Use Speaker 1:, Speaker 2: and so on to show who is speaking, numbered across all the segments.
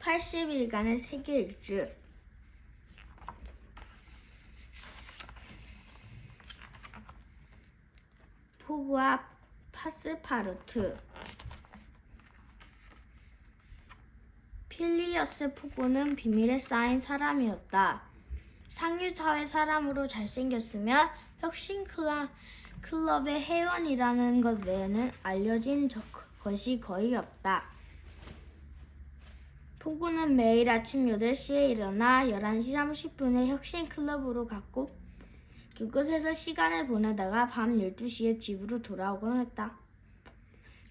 Speaker 1: 80일간의 세계 일주. 포그와 파스파르투. 필리어스 포그는 비밀에 쌓인 사람이었다. 상류사회 사람으로 잘생겼으며 혁신 클럽의 회원이라는 것 외에는 알려진 것이 거의 없다. 포그는 매일 아침 8시에 일어나 11시 30분에 혁신 클럽으로 갔고 그곳에서 시간을 보내다가 밤 12시에 집으로 돌아오곤 했다.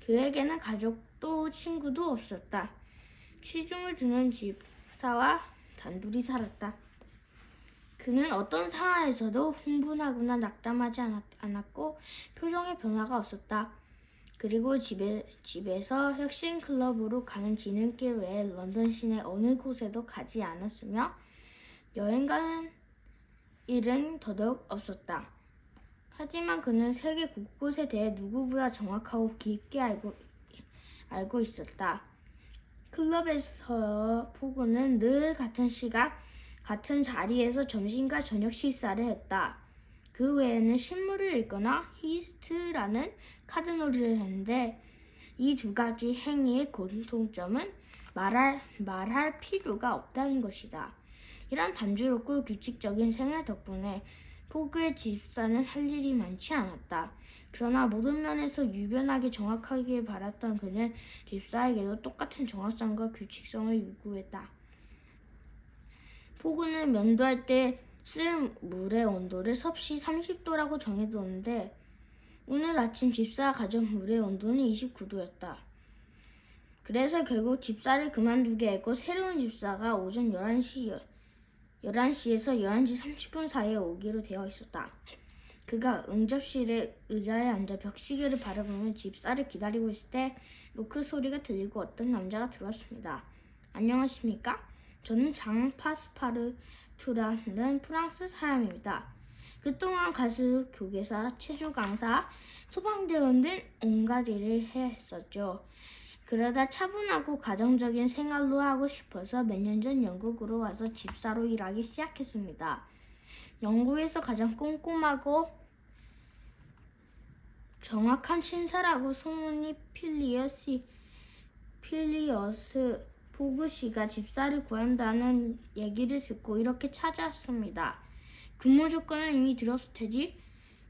Speaker 1: 그에게는 가족도 친구도 없었다. 시중을 두는 집사와 단둘이 살았다. 그는 어떤 상황에서도 흥분하거나 낙담하지 않았고 표정에 변화가 없었다. 그리고 집에서 혁신클럽으로 가는 지름길 외에 런던 시내 어느 곳에도 가지 않았으며 여행 가는 일은 더더욱 없었다. 하지만 그는 세계 곳곳에 대해 누구보다 정확하고 깊게 알고 있었다. 클럽에서 포그는 늘 같은 시간, 같은 자리에서 점심과 저녁 식사를 했다. 그 외에는 신문을 읽거나 히스트라는 카드놀이를 했는데 이 두 가지 행위의 공통점은 말할 필요가 없다는 것이다. 이런 단조롭고 규칙적인 생활 덕분에 포그의 집사는 할 일이 많지 않았다. 그러나 모든 면에서 유별나게 정확하게 바랐던 그는 집사에게도 똑같은 정확성과 규칙성을 요구했다. 포그는 면도할 때 쓸 물의 온도를 섭씨 30도라고 정해두었는데 오늘 아침 집사가 가져온 물의 온도는 29도였다. 그래서 결국 집사를 그만두게 했고 새로운 집사가 오전 11시에서 11시 30분 사이에 오기로 되어 있었다. 그가 응접실의 의자에 앉아 벽시계를 바라보며 집사를 기다리고 있을 때 노크 소리가 들리고 어떤 남자가 들어왔습니다. 안녕하십니까? 저는 장 파스파르투라는 프랑스 사람입니다. 그동안 가수, 교계사, 체조 강사, 소방대원 등 온갖 일을 했었죠. 그러다 차분하고 가정적인 생활로 하고 싶어서 몇 년 전 영국으로 와서 집사로 일하기 시작했습니다. 영국에서 가장 꼼꼼하고 정확한 신사라고 소문이 필리어스 포그 씨가 집사를 구한다는 얘기를 듣고 이렇게 찾아왔습니다. 근무 조건은 이미 들었을 테지?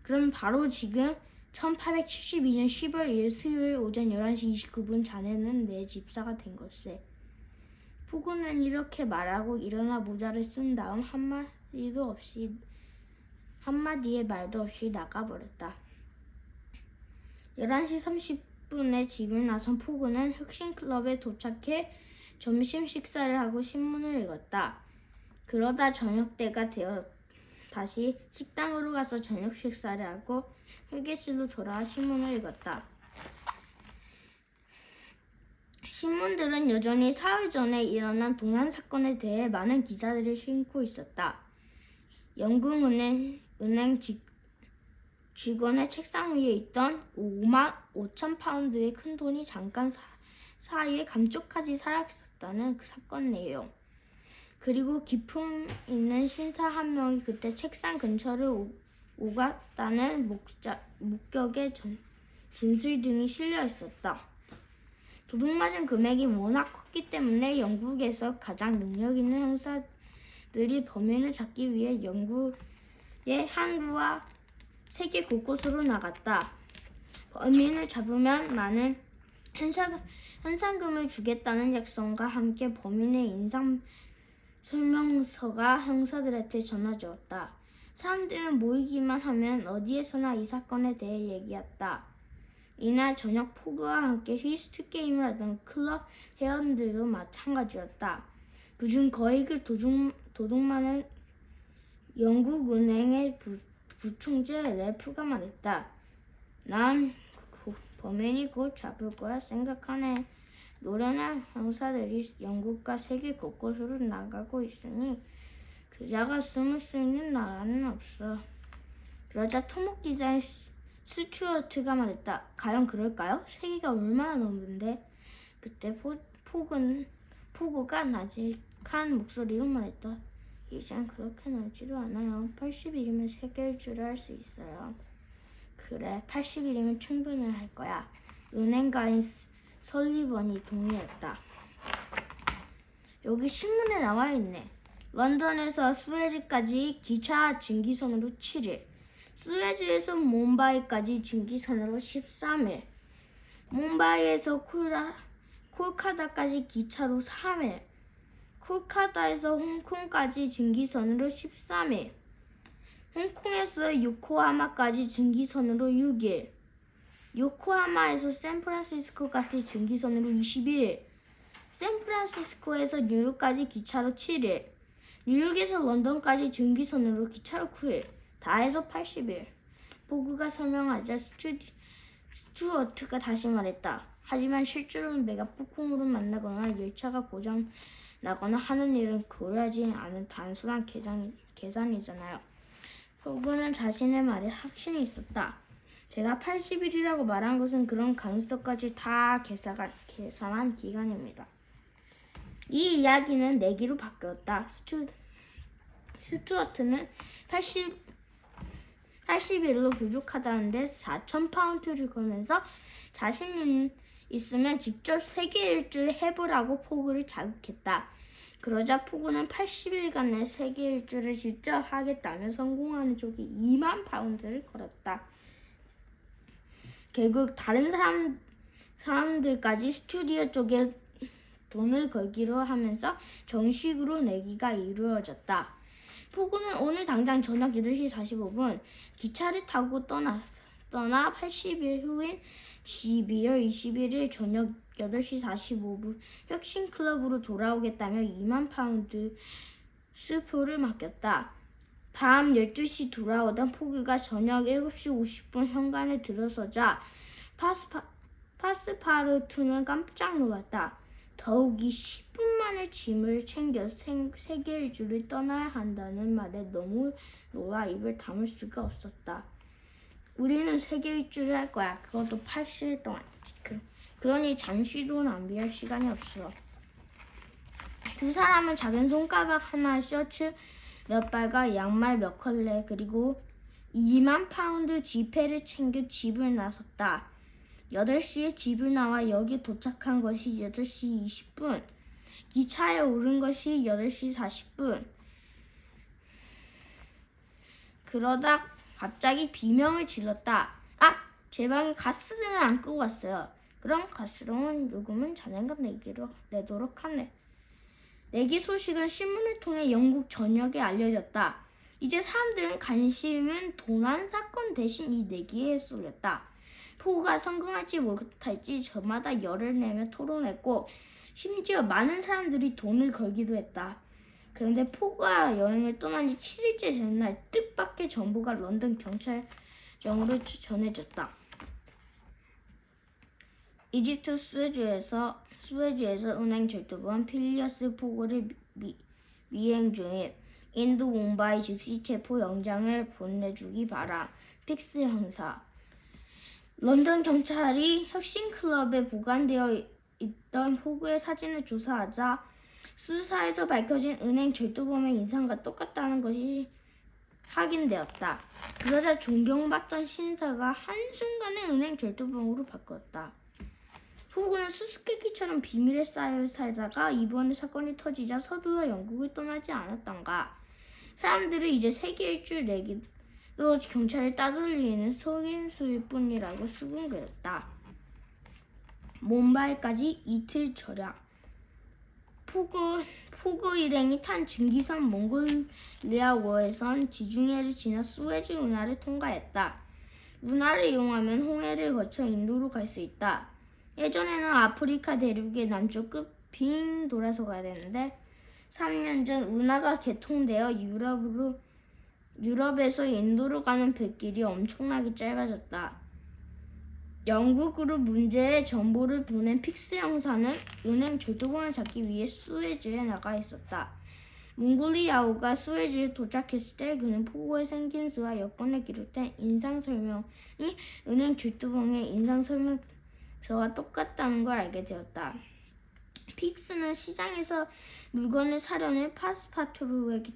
Speaker 1: 그럼 바로 지금 1872년 10월 1일 수요일 오전 11시 29분 자네는 내 집사가 된 걸세. 포그는 이렇게 말하고 일어나 모자를 쓴 다음 한마디의 말도 없이 나가버렸다. 11시 30분에 집을 나선 포그는 혁신클럽에 도착해 점심 식사를 하고 신문을 읽었다. 그러다 저녁때가 되어 다시 식당으로 가서 저녁 식사를 하고 회계실로 돌아와 신문을 읽었다. 신문들은 여전히 사흘 전에 일어난 동안 사건에 대해 많은 기사들을 싣고 있었다. 영국은행 직원의 책상 위에 있던 5만 5천 파운드의 큰 돈이 잠깐 사이에 감쪽같이 사라졌다는 그 사건 내용. 그리고 기품 있는 신사 한 명이 그때 책상 근처를 오갔다는 목격의 진술 등이 실려 있었다. 도둑맞은 금액이 워낙 컸기 때문에 영국에서 가장 능력 있는 형사들이 범인을 잡기 위해 영국의 항구와 세계 곳곳으로 나갔다. 범인을 잡으면 많은 현상금을 주겠다는 약속과 함께 범인의 인상 설명서가 형사들한테 전해졌다. 사람들은 모이기만 하면 어디에서나 이 사건에 대해 얘기했다. 이날 저녁 포그와 함께 휘스트 게임을 하던 클럽 회원들도 마찬가지였다. 그중 거액을 도둑만은 영국은행의 부총재 래프가 말했다. 난 범인이 곧 잡을 거라 생각하네. 노련한 형사들이 영국과 세계 곳곳으로 나가고 있으니 그자가 숨을 수 있는 나라는 없어. 그러자 토목 기자인 스튜어트가 말했다. 과연 그럴까요? 세계가 얼마나 넓은데? 그때 포고가 나직한 목소리로 말했다. 이젠 그렇게 넓지도 않아요. 80일이면 세계를 줄을 할 수 있어요. 그래, 80일이면 충분히 할 거야. 은행가인 설리번이 동의했다. 여기 신문에 나와 있네. 런던에서 스웨즈까지 기차 증기선으로 7일, 스웨즈에서 몬바이까지 증기선으로 13일, 몬바이에서 콜카다까지 기차로 3일, 콜카다에서 홍콩까지 증기선으로 13일, 홍콩에서 요코하마까지 증기선으로 6일, 요코하마에서 샌프란시스코까지 증기선으로 21일, 샌프란시스코에서 뉴욕까지 기차로 7일, 뉴욕에서 런던까지 증기선으로 기차로 9일, 다 해서 80일. 포그가 설명하자 스튜어트가 다시 말했다. 하지만 실제로는 내가 폭풍우를 만나거나 열차가 고장 나거나 하는 일은 고려하지 않은 단순한 계산이잖아요. 포그는 자신의 말에 확신이 있었다. 제가 80일이라고 말한 것은 그런 가능성까지 다 계산한 기간입니다. 이 이야기는 내기로 바뀌었다. 스튜어트는 80일로 부족하다는데 4,000파운드를 걸면서 자신 있으면 직접 세계 일주를 해보라고 포그를 자극했다. 그러자 포그는 80일간의 세계 일주를 직접 하겠다며 성공하는 쪽에 2만 파운드를 걸었다. 결국 다른 사람들까지 스튜디오 쪽에 돈을 걸기로 하면서 정식으로 내기가 이루어졌다. 포그는 오늘 당장 저녁 8시 45분 기차를 타고 떠나 80일 후인 12월 21일 저녁 8시 45분 혁신클럽으로 돌아오겠다며 2만 파운드 수표를 맡겼다. 밤 12시 돌아오던 포그가 저녁 7시 50분 현관에 들어서자 파스파르투는 깜짝 놀랐다. 더욱이 10분 만에 짐을 챙겨 세계 일주를 떠나야 한다는 말에 너무 놀라 입을 다물 수가 없었다. 우리는 세계 일주를 할 거야. 그것도 80일 동안. 그러니 잠시도 낭비할 시간이 없어. 두 사람은 작은 손가락 하나, 셔츠 몇 발과 양말 몇 컬레 그리고 2만 파운드 지폐를 챙겨 집을 나섰다. 8시에 집을 나와 여기 도착한 것이 8시 20분. 기차에 오른 것이 8시 40분. 그러다 갑자기 비명을 질렀다. 아! 제 방에 가스등을 안 끄고 왔어요. 그럼 가스등은 요금은 자네가 내도록 하네. 내기 소식은 신문을 통해 영국 전역에 알려졌다. 이제 사람들은 관심은 도난 사건 대신 이 내기에 쏠렸다. 포그가 성공할지 못할지 저마다 열을 내며 토론했고 심지어 많은 사람들이 돈을 걸기도 했다. 그런데 포그가 여행을 떠난 지 7일째 되는 날 뜻밖의 정보가 런던 경찰청으로 전해졌다. 이집트 스웨즈에서 은행 절도범 필리어스 포그를 미행 중인 인도 몽바이 즉시 체포 영장을 보내주기 바람. 픽스 형사. 런던 경찰이 혁신클럽에 보관되어 있던 포그의 사진을 조사하자 수사에서 밝혀진 은행 절도범의 인상과 똑같다는 것이 확인되었다. 그러자 존경받던 신사가 한순간에 은행 절도범으로 바뀌었다. 포그는 수수께끼처럼 비밀에 쌓여 살다가 이번에 사건이 터지자 서둘러 영국을 떠나지 않았던가. 사람들은 이제 세계 일주를 내기도 경찰을 따돌리는 속임수일 뿐이라고 수군거렸다. 몬바이까지 이틀 절약. 포그 일행이 탄 증기선 몽골리아워에선 지중해를 지나 수에즈 운하를 통과했다. 운하를 이용하면 홍해를 거쳐 인도로 갈 수 있다. 예전에는 아프리카 대륙의 남쪽 끝 빙 돌아서 가야 되는데 3년 전 운하가 개통되어 유럽에서 인도로 가는 백길이 엄청나게 짧아졌다. 영국으로 문제의 정보를 보낸 픽스 형사는 은행 절도범을 잡기 위해 수에즈에 나가 있었다. 몽골리아오가 수에즈에 도착했을 때 그는 포고의 생김새와 여권에 기록된 인상설명이 은행 절도범의 인상설명서와 똑같다는 걸 알게 되었다. 픽스는 시장에서 물건을 사려는 파스파토루에게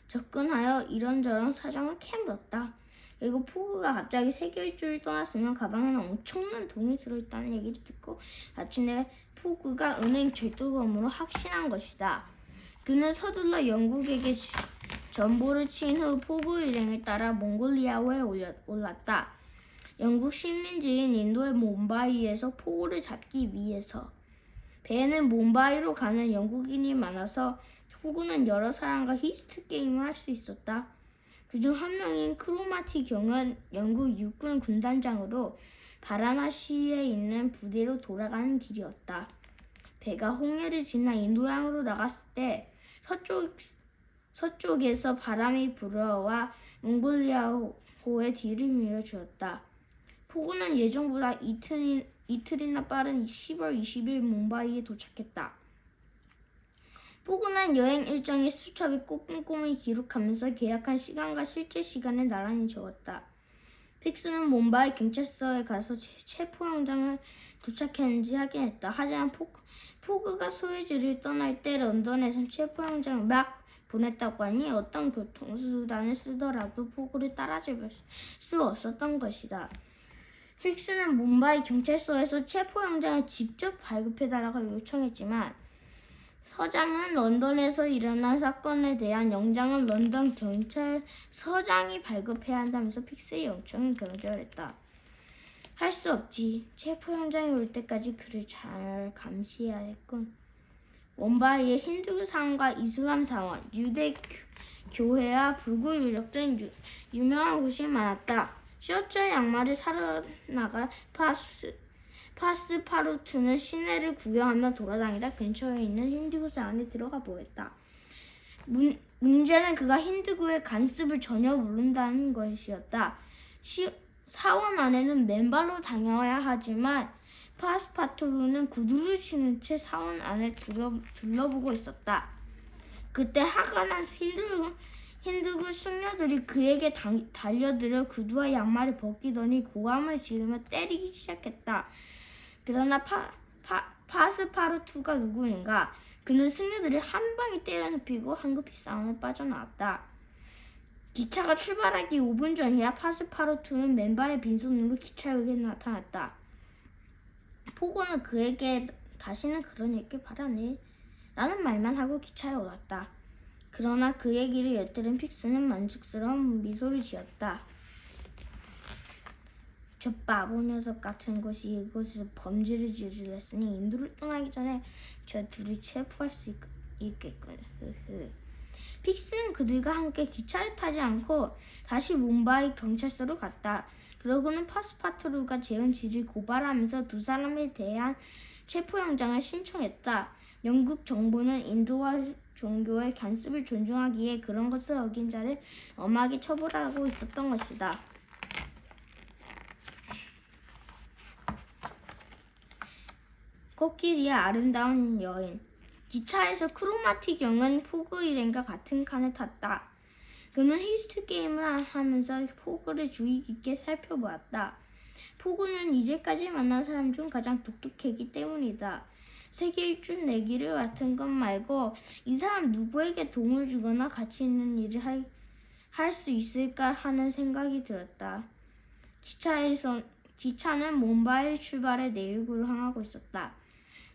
Speaker 1: 접근하여 이런저런 사정을 캐물었다. 그리고 포그가 갑자기 세계 일주를 떠났으면 가방에는 엄청난 돈이 들어있다는 얘기를 듣고 마침내 포그가 은행 절도범으로 확신한 것이다. 그는 서둘러 영국에게 전보를 친 후 포그 일행을 따라 몽골리아호에 올랐다. 영국 식민지인 인도의 몬바이에서 포그를 잡기 위해서. 배에는 몬바이로 가는 영국인이 많아서 포그는 여러 사람과 히스트 게임을 할 수 있었다. 그중 한 명인 크로마티 경은 영국 육군 군단장으로 바라나시에 있는 부대로 돌아가는 길이었다. 배가 홍해를 지나 인도양으로 나갔을 때 서쪽에서 바람이 불어와 몽골리아호의 뒤를 밀어주었다. 포그는 예정보다 이틀이나 빠른 10월 20일 뭄바이에 도착했다. 포그는 여행 일정의 수첩에 꼭 꼼꼼히 기록하면서 계약한 시간과 실제 시간을 나란히 적었다. 픽스는 뭄바이 경찰서에 가서 체포영장을 도착했는지 확인했다. 하지만 포그가 소유주를 떠날 때 런던에선 체포영장을 막 보냈다고 하니 어떤 교통수단을 쓰더라도 포그를 따라잡을 수 없었던 것이다. 픽스는 뭄바이 경찰서에서 체포영장을 직접 발급해달라고 요청했지만 서장은 런던에서 일어난 사건에 대한 영장을 런던 경찰서장이 발급해야 한다면서 픽스의 요청을 경절했다. 할 수 없지. 체포영장이 올 때까지 그를 잘 감시해야 했군. 뭄바이에 힌두 사원과 이슬람 사원, 유대 교회와 불교 유적 등 유명한 곳이 많았다. 셔츠와 양말을 사러 나간 파스파르투는 시내를 구경하며 돌아다니다 근처에 있는 힌두교 안에 들어가 보였다. 문제는 그가 힌두교의 관습을 전혀 모른다는 것이었다. 사원 안에는 맨발로 다녀야 하지만 파스파토루는 구두를 신은 채 사원 안을 둘러보고 있었다. 그때 화가 난 힌두교 숙녀들이 그에게 달려들어 구두와 양말을 벗기더니 고함을 지르며 때리기 시작했다. 그러나 파스파르투가 누구인가? 그는 승려들을 한 방에 때려눕히고 황급히 싸움에 빠져나왔다. 기차가 출발하기 5분 전이야 파스파르투는 맨발의 빈손으로 기차역에 나타났다. 포고는 그에게 다시는 그런 얘기를 바라네 라는 말만 하고 기차에 올랐다. 그러나 그 얘기를 엿들은 픽스는 만족스러운 미소를 지었다. 저 바보 녀석 같은 것이 이곳에서 범죄를 저질렀으니 인도를 떠나기 전에 저 둘을 체포할 수 있겠군. 픽스는 그들과 함께 기차를 타지 않고 다시 뭄바이 경찰서로 갔다. 그러고는 파스파토루가 재은 지를 고발하면서 두 사람에 대한 체포영장을 신청했다. 영국 정부는 인도와 종교의 관습을 존중하기에 그런 것을 어긴 자를 엄하게 처벌하고 있었던 것이다. 코끼리의 아름다운 여인. 기차에서 크로마티 경은 포그 일행과 같은 칸을 탔다. 그는 히스트 게임을 하면서 포그를 주의 깊게 살펴보았다. 포그는 이제까지 만난 사람 중 가장 똑똑했기 때문이다. 세계 일주 내기를 맡은 것 말고 이 사람 누구에게 도움을 주거나 가치 있는 일을 할 수 있을까 하는 생각이 들었다. 기차는 몬바이 출발해 내륙으로 향하고 있었다.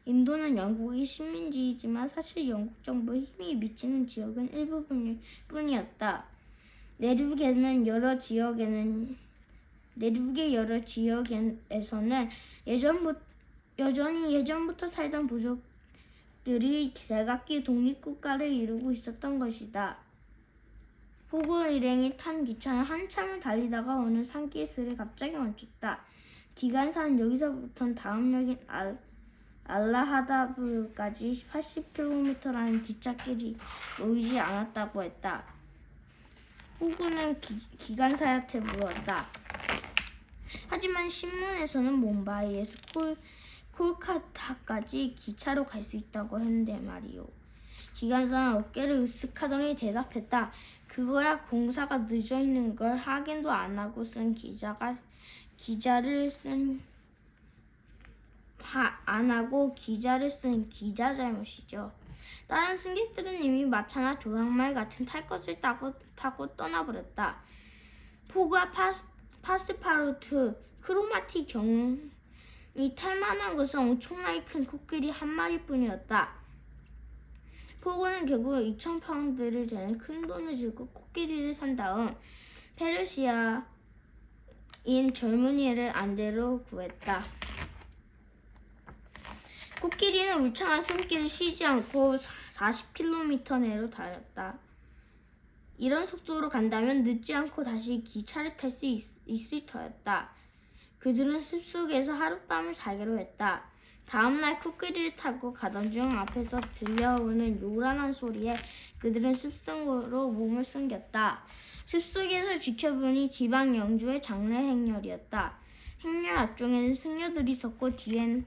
Speaker 1: 인도는 영국의 식민지이지만 사실 영국 정부의 힘이 미치는 지역은 일부분뿐이었다. 내륙의 여러 지역에서는 여전히 예전부터 살던 부족들이 제각기 독립국가를 이루고 있었던 것이다. 포그 일행이 탄 기차는 한참을 달리다가 어느 산기슭에 갑자기 멈췄다. 기관사는 여기서부터 다음 역인 알라하다브까지 80km라는 기찻길이 놓이지 않았다고 했다. 포그는 기관사한테 물었다. 하지만 신문에서는 몬바이에서 콜카타까지 기차로 갈 수 있다고 했는데 말이오. 기관사는 어깨를 으쓱하더니 대답했다. 그거야 공사가 늦어 있는 걸 확인도 안 하고 쓴 기자를 쓴 안 하고 기자를 쓴 기자 잘못이죠. 다른 승객들은 이미 마차나 조랑말 같은 탈 것을 타고 떠나버렸다. 포구와 파스파르투, 크로마티 경이 탈만한 것은 엄청나게 큰 코끼리 한 마리뿐이었다. 포구는 결국 2,000파운드를 되는 큰 돈을 주고 코끼리를 산 다음 페르시아인 젊은이를 안대로 구했다. 코끼리는 울창한 숨길을 쉬지 않고 40km 내로 달렸다. 이런 속도로 간다면 늦지 않고 다시 기차를 탈 수 있을 터였다. 그들은 숲속에서 하룻밤을 자기로 했다. 다음날 코끼리를 타고 가던 중 앞에서 들려오는 요란한 소리에 그들은 숲속으로 몸을 숨겼다. 숲속에서 지켜보니 지방 영주의 장례 행렬이었다. 행렬 앞쪽에는 승려들이 섰고 뒤엔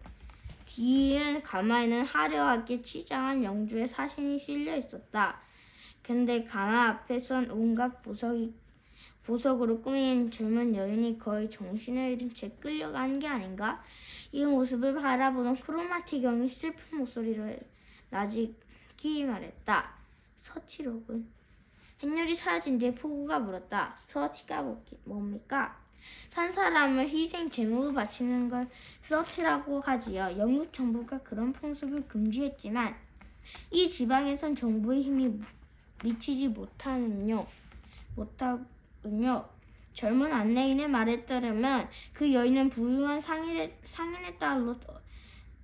Speaker 1: 가마에는 화려하게 치장한 영주의 사신이 실려 있었다. 근데 가마 앞에선 온갖 보석으로 꾸민 젊은 여인이 거의 정신을 잃은 채 끌려가는 게 아닌가? 이 모습을 바라보는 크로마티 경이 슬픈 목소리로 나직히 말했다. 서티로군. 행렬이 사라진 뒤에 포구가 물었다. 서티가 뭡니까? 산 사람을 희생 제물로 바치는 걸 서티라고 하지요. 영국 정부가 그런 풍습을 금지했지만 이 지방에선 정부의 힘이 미치지 못하군요. 젊은 안내인의 말에 따르면 그 여인은 부유한 상인의 딸로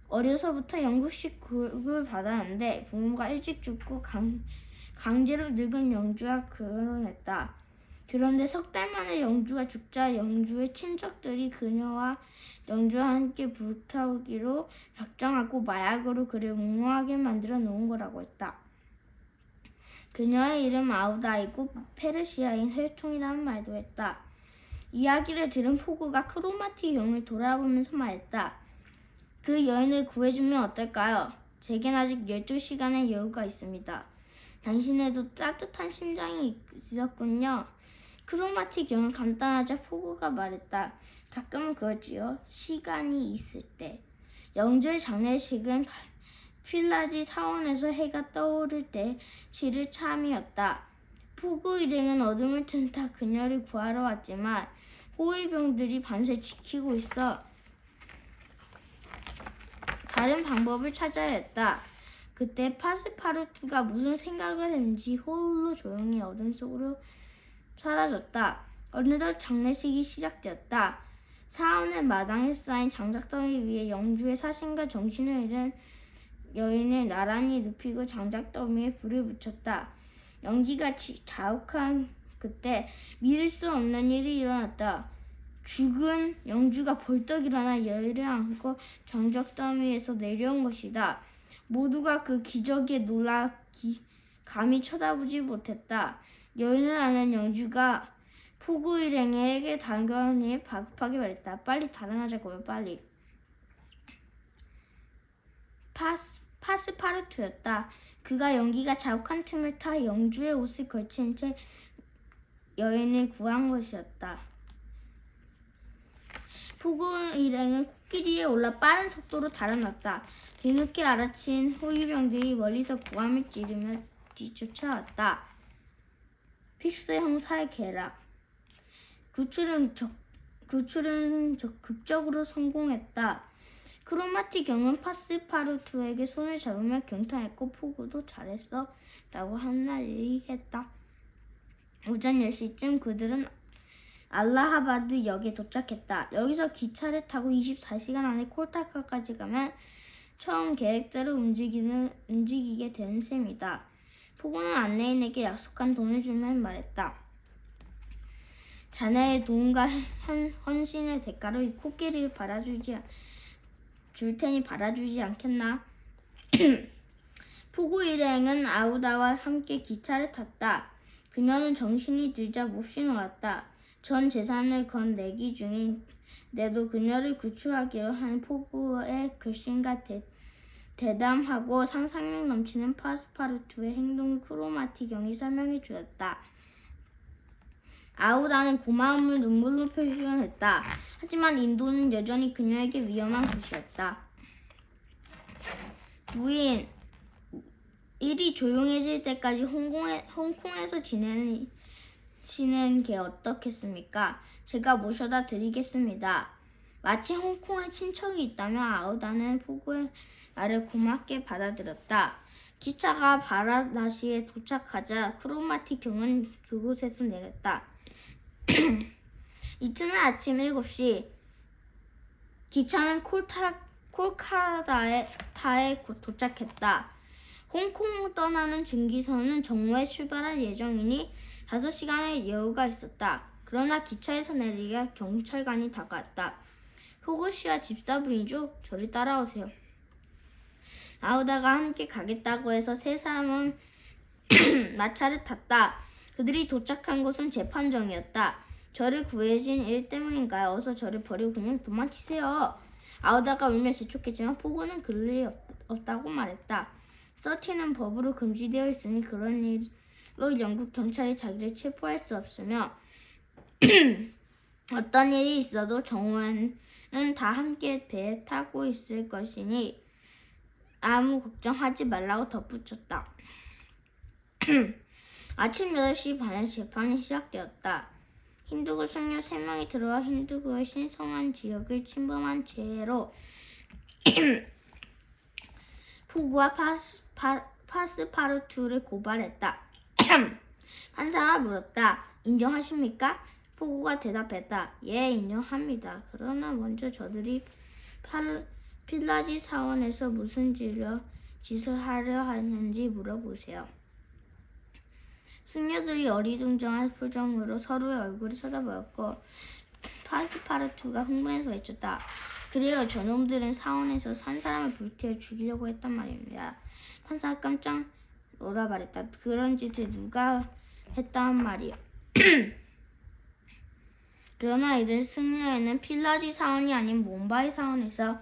Speaker 1: 어려서부터 영국식 교육을 받았는데 부모가 일찍 죽고 강제로 늙은 영주와 결혼했다. 그런데 석 달 만에 영주가 죽자 영주의 친척들이 그녀와 영주와 함께 불타오기로 작정하고 마약으로 그를 웅웅하게 만들어 놓은 거라고 했다. 그녀의 이름 아우다이고 페르시아인 혈통이라는 말도 했다. 이야기를 들은 포구가 크로마티 경을 돌아보면서 말했다. 그 여인을 구해주면 어떨까요? 제겐 아직 12시간의 여유가 있습니다. 당신에도 따뜻한 심장이 있었군요. 크로마티 경은 간단하자 포구가 말했다. 가끔은 그렇지요. 시간이 있을 때. 영주의 장례식은 필라지 사원에서 해가 떠오를 때 치를 참이었다. 포구 일행은 어둠을 틈타 그녀를 구하러 왔지만 호위병들이 밤새 지키고 있어 다른 방법을 찾아야 했다. 그때 파스파르투가 무슨 생각을 했는지 홀로 조용히 어둠 속으로 사라졌다. 어느덧 장례식이 시작되었다. 사원의 마당에 쌓인 장작더미 위에 영주의 사신과 정신을 잃은 여인을 나란히 눕히고 장작더미에 불을 붙였다. 연기가 자욱한 그때 믿을 수 없는 일이 일어났다. 죽은 영주가 벌떡 일어나 여인을 안고 장작더미에서 내려온 것이다. 모두가 그 기적에 놀라 감히 쳐다보지 못했다. 여인을 안은 영주가 포구 일행에게 당연히 박하게 말했다. 빨리 달아나자고요, 빨리. 파스파르투였다. 그가 연기가 자욱한 틈을 타 영주의 옷을 걸친 채 여인을 구한 것이었다. 포구 일행은 코끼리에 올라 빠른 속도로 달아났다. 뒤늦게 알아챈 호위병들이 멀리서 고함을 지르며 뒤쫓아왔다. 픽스 형사의 계략. 구출은 극적으로 성공했다. 크로마티 경은 파스파르투에게 손을 잡으며 경탄했고 포구도 잘했어 라고 한마디 했다. 오전 10시쯤 그들은 알라하바드 역에 도착했다. 여기서 기차를 타고 24시간 안에 콜타카까지 가면 처음 계획대로 움직이게 되는 셈이다. 포구는 안내인에게 약속한 돈을 주면 말했다. 자네의 도움과 헌신의 대가로 이 코끼리를 줄 테니 받아주지 않겠나? 포구 일행은 아우다와 함께 기차를 탔다. 그녀는 정신이 들자 몹시 놀랐다. 전 재산을 건 내기 중인데도 그녀를 구출하기로 한 포구의 결심과 대담하고 상상력 넘치는 파스파르투의 행동을 크로마티 경이 설명해 주었다. 아우다는 고마움을 눈물로 표현했다. 하지만 인도는 여전히 그녀에게 위험한 곳이었다. 부인, 일이 조용해질 때까지 홍콩에서 지내시는 게 어떻겠습니까? 제가 모셔다 드리겠습니다. 마치 홍콩에 친척이 있다며 아우다는 포구의 말을 고맙게 받아들였다. 기차가 바라나시에 도착하자 크로마티 경은 그곳에서 내렸다. 이튿날 아침 7시 기차는 콜카타에 도착했다. 홍콩 떠나는 증기선은 정오에 출발할 예정이니 5시간의 여유가 있었다. 그러나 기차에서 내리자 경찰관이 다가왔다. 호구 씨와 집사분이죠? 저리 따라오세요. 아우다가 함께 가겠다고 해서 세 사람은 마차를 탔다. 그들이 도착한 곳은 재판정이었다. 저를 구해준 일 때문인가요? 어서 저를 버리고 그냥 도망치세요. 아우다가 울며 재촉했지만 포구는 그럴 리 없다고 말했다. 서티는 법으로 금지되어 있으니 그런 일로 영국 경찰이 자기를 체포할 수 없으며 어떤 일이 있어도 정오에는 다 함께 배에 타고 있을 것이니 아무 걱정하지 말라고 덧붙였다. 아침 8시 반에 재판이 시작되었다. 힌두교 승려 3명이 들어와 힌두교의 신성한 지역을 침범한 죄로 포구와 파스파르투를 고발했다. 판사가 물었다. 인정하십니까? 포구가 대답했다. 예, 인정합니다. 그러나 먼저 저들이 필라지 사원에서 무슨 짓을 하려 하는지 물어보세요. 승려들이 어리둥절한 표정으로 서로의 얼굴을 쳐다보았고 파스파르투가 흥분해서 외쳤다. 그래요, 저놈들은 사원에서 산 사람을 불태워 죽이려고 했단 말입니다. 판사가 깜짝 놀라 말했다. 그런 짓을 누가 했단 말이야. 그러나 이들 승려에는 필라지 사원이 아닌 몬바이 사원에서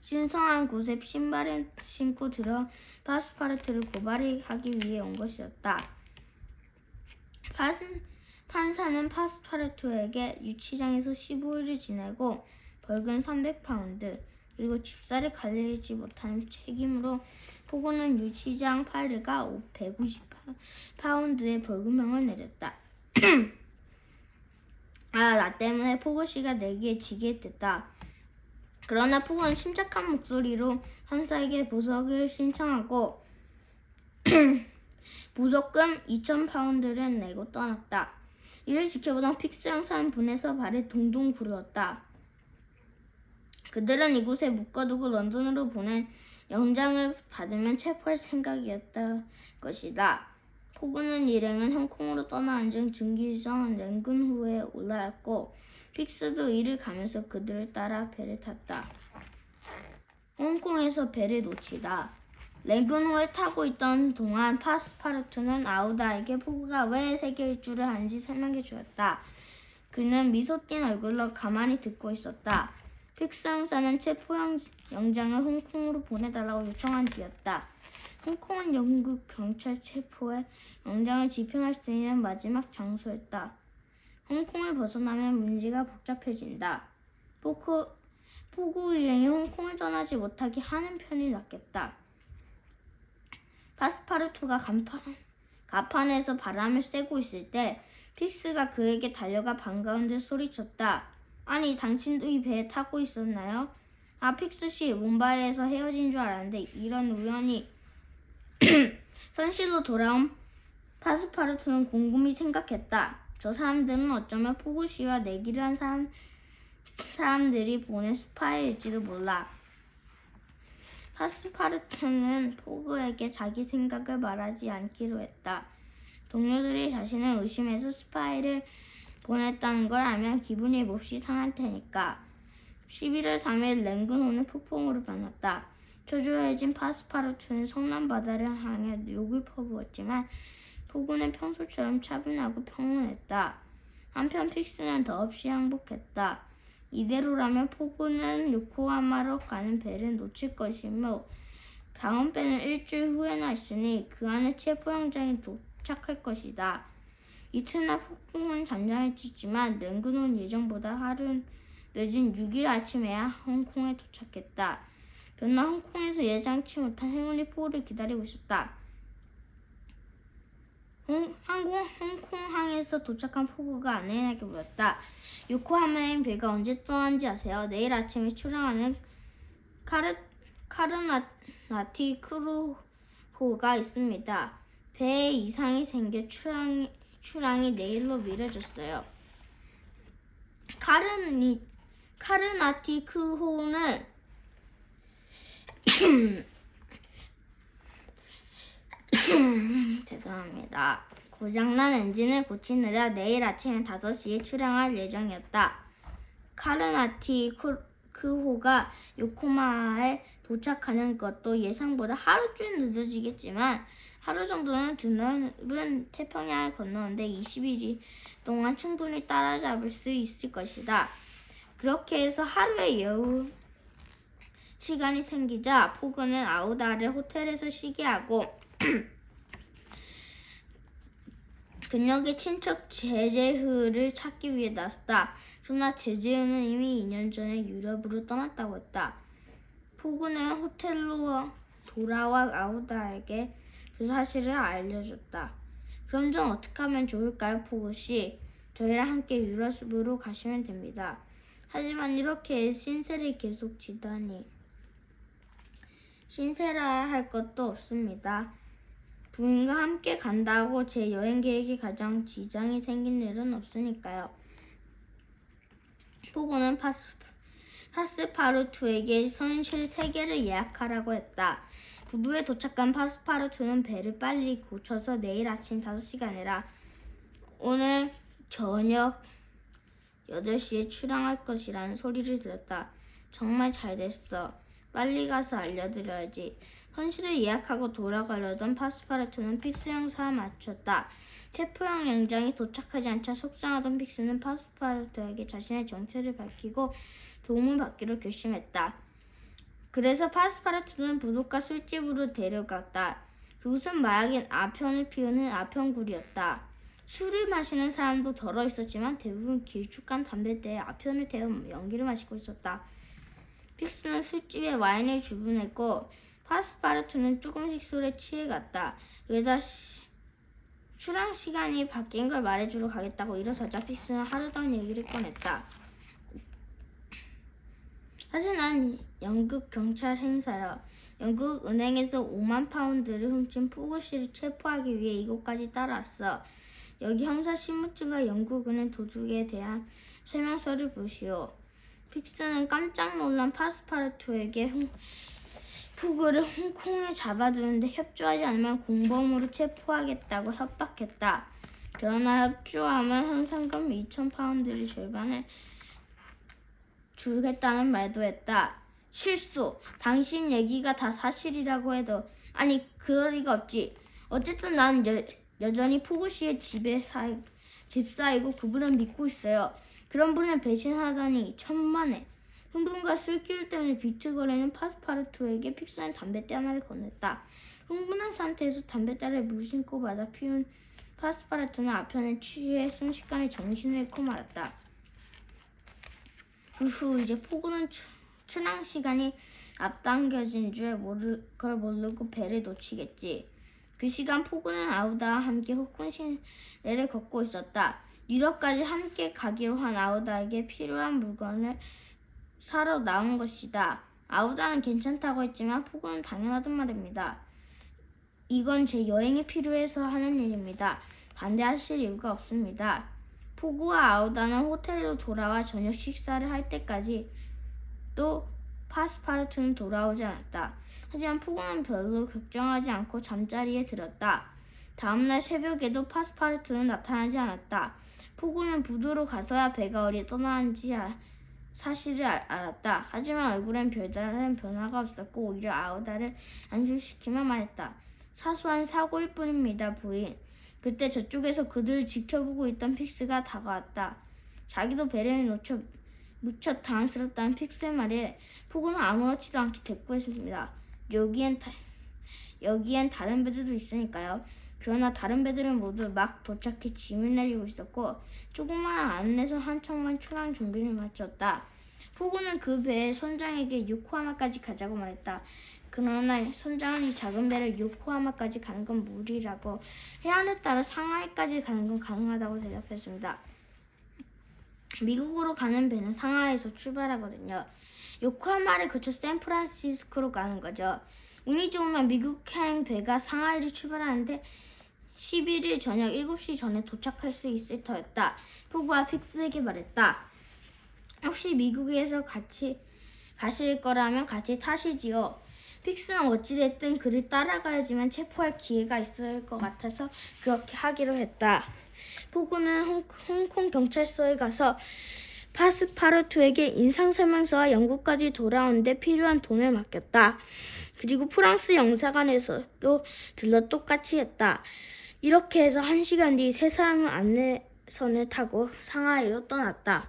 Speaker 1: 신성한 곳에 신발을 신고 들어 파스파르투를 고발하기 위해 온 것이었다. 판사는 파스파르투에게 유치장에서 15일을 지내고 벌금 300파운드 그리고 집사를 가리지 못하는 책임으로 포구는 유치장 8일과 150파운드의 벌금형을 내렸다. 나 때문에 포구 씨가 내게 지게 됐다. 그러나 포구는 침착한 목소리로 판사에게 보석을 신청하고 보석금 2,000파운드를 내고 떠났다. 이를 지켜보던 픽스 형사는 분해서 발을 동동 구르었다. 그들은 이곳에 묶어두고 런던으로 보낸 영장을 받으면 체포할 생각이었다 것이다. 포구는 일행은 홍콩으로 떠나앉은 증기선 랭근 후에 올라왔고 픽스도 이를 가면서 그들을 따라 배를 탔다. 홍콩에서 배를 놓치다. 랭근호에 타고 있던 동안 파스파르투는 아우다에게 포구가 왜 세계 일주를 하는지 설명해 주었다. 그는 미소 띈 얼굴로 가만히 듣고 있었다. 픽스 형사는 체포 영장을 홍콩으로 보내달라고 요청한 뒤였다. 홍콩은 영국 경찰 체포에 영장을 집행할 수 있는 마지막 장소였다. 홍콩을 벗어나면 문제가 복잡해진다. 포구 일행이 홍콩을 떠나지 못하게 하는 편이 낫겠다. 파스파르투가 가판에서 바람을 쐬고 있을 때 픽스가 그에게 달려가 반가운 듯 소리쳤다. 아니, 당신도 이 배에 타고 있었나요? 픽스씨, 몬바이에서 헤어진 줄 알았는데 이런 우연이. 선실로 돌아온 파스파르투는 곰곰이 생각했다. 저 사람들은 어쩌면 포구씨와 내기를 한 사람들이 보낸 스파이일지도 몰라. 파스파르투는 포구에게 자기 생각을 말하지 않기로 했다. 동료들이 자신을 의심해서 스파이를 보냈다는 걸 알면 기분이 몹시 상할 테니까. 11월 3일 랭근호는 폭풍으로 변했다. 초조해진 파스파르투는 성남바다를 향해 욕을 퍼부었지만 포구는 평소처럼 차분하고 평온했다. 한편 픽스는 더없이 행복했다. 이대로라면 포구는 요코하마로 가는 배를 놓칠 것이며 다음 배는 일주일 후에나 있으니 그 안에 체포영장이 도착할 것이다. 이튿날 포구는 잠잠해지지만 랭근호는 예정보다 하루 늦은 6일 아침에야 홍콩에 도착했다. 그러나 홍콩에서 예상치 못한 행운이 포구를 기다리고 있었다. 홍콩항에서 도착한 포구가 아내에게 물었다. 요코하마행 배가 언제 떠나는지 아세요? 내일 아침에 출항하는 카르나티 크루호가 있습니다. 배에 이상이 생겨 출항이 내일로 미뤄졌어요. 카르나티 크루호는 죄송합니다. 고장난 엔진을 고치느라 내일 아침 5시에 출항할 예정이었다. 카르나티 크호가 요코마에 도착하는 것도 예상보다 하루쯤 늦어지겠지만 하루 정도는 드넓은 태평양을 건너는데 20일 동안 충분히 따라잡을 수 있을 것이다. 그렇게 해서 하루의 여유 시간이 생기자 포그는 아우다를 호텔에서 쉬게 하고 그녀의 친척 제제흐를 찾기 위해 나섰다. 그러나 제제흐는 이미 2년 전에 유럽으로 떠났다고 했다. 포그는 호텔로 돌아와 아우다에게 그 사실을 알려줬다. 그럼 전 어떻게 하면 좋을까요, 포그씨? 저희랑 함께 유럽으로 가시면 됩니다. 하지만 이렇게 신세를 계속 지다니. 신세라 할 것도 없습니다. 부인과 함께 간다고 제 여행 계획에 가장 지장이 생긴 일은 없으니까요. 포고는 파스파르투에게 선실 3개를 예약하라고 했다. 부두에 도착한 파스파르투는 배를 빨리 고쳐서 내일 아침 5시가 아니라 오늘 저녁 8시에 출항할 것이라는 소리를 들었다. 정말 잘 됐어. 빨리 가서 알려드려야지. 선실을 예약하고 돌아가려던 파스파르투는 픽스 형사와 맞췄다. 태포형 연장이 도착하지 않자 속상하던 픽스는 파스파르투에게 자신의 정체를 밝히고 도움을 받기로 결심했다. 그래서 파스파르투는 부둣가 술집으로 데려갔다. 그곳은 마약인 아편을 피우는 아편굴이었다. 술을 마시는 사람도 덜어 있었지만 대부분 길쭉한 담뱃대에 아편을 태워 연기를 마시고 있었다. 픽스는 술집에 와인을 주문했고 파스파르투는 조금씩 술에 취해갔다. 그러다 출항 시간이 바뀐 걸 말해주러 가겠다고 일어서자 픽스는 하루던 얘기를 꺼냈다. 사실 난 영국 경찰 행사야. 영국 은행에서 5만 파운드를 훔친 포그씨를 체포하기 위해 이곳까지 따라왔어. 여기 형사 신분증과 영국 은행 도둑에 대한 설명서를 보시오. 픽스는 깜짝 놀란 파스파르투에게 포그를 홍콩에 잡아두는데 협조하지 않으면 공범으로 체포하겠다고 협박했다. 그러나 협조하면 현상금 2,000파운드를 절반을 주겠다는 말도 했다. 실수. 당신 얘기가 다 사실이라고 해도 아니 그럴 리가 없지. 어쨌든 난 여전히 포그씨의 집사이고 그분을 믿고 있어요. 그런 분을 배신하다니 천만에. 흥분과 술기울 때문에 비틀거리는 파스파르투에게 픽스는 담뱃대 하나를 건넸다. 흥분한 상태에서 담뱃대를 무심코 받아 피운 파스파르투는 아편에 취해 순식간에 정신을 잃고 말았다. 그 후 이제 포구는 출항 시간이 앞당겨진 걸 모르고 배를 놓치겠지. 그 시간 포구는 아우다와 함께 호쿤 시내를 걷고 있었다. 유럽까지 함께 가기로 한 아우다에게 필요한 물건을 사러 나온 것이다. 아우다는 괜찮다고 했지만 포구는 당연하단 말입니다. 이건 제 여행에 필요해서 하는 일입니다. 반대하실 이유가 없습니다. 포구와 아우다는 호텔로 돌아와 저녁 식사를 할 때까지 또 파스파르투는 돌아오지 않았다. 하지만 포구는 별로 걱정하지 않고 잠자리에 들었다. 다음날 새벽에도 파스파르투는 나타나지 않았다. 포구는 부두로 가서야 배가 어디 떠나는지 사실을 알았다. 하지만 얼굴엔 별다른 변화가 없었고 오히려 아우다를 안심시키며 말했다. 사소한 사고일 뿐입니다, 부인. 그때 저쪽에서 그들을 지켜보고 있던 픽스가 다가왔다. 자기도 배를 무척 당황스럽다는 픽스의 말에 포구는 아무렇지도 않게 대꾸했습니다. 여기엔 다른 배들도 있으니까요. 그러나 다른 배들은 모두 막 도착해 짐을 내리고 있었고 조그마한 안에서 한 척만 출항 준비를 마쳤다. 포구는 그 배에 선장에게 요코하마까지 가자고 말했다. 그러나 선장은 이 작은 배를 요코하마까지 가는 건 무리라고 해안에 따라 상하이까지 가는 건 가능하다고 대답했습니다. 미국으로 가는 배는 상하이에서 출발하거든요. 요코하마를 거쳐 샌프란시스코로 가는 거죠. 운이 좋으면 미국행 배가 상하이를 출발하는데 11일 저녁 7시 전에 도착할 수 있을 터였다. 포구가 픽스에게 말했다. 혹시 미국에서 같이 가실 거라면 같이 타시지요. 픽스는 어찌됐든 그를 따라가야지만 체포할 기회가 있을 것 같아서 그렇게 하기로 했다. 포구는 홍콩 경찰서에 가서 파스파르투에게 인상설명서와 영국까지 돌아오는데 필요한 돈을 맡겼다. 그리고 프랑스 영사관에서도 들러 똑같이 했다. 이렇게 해서 1시간 뒤 세 사람은 안내선을 타고 상하이로 떠났다.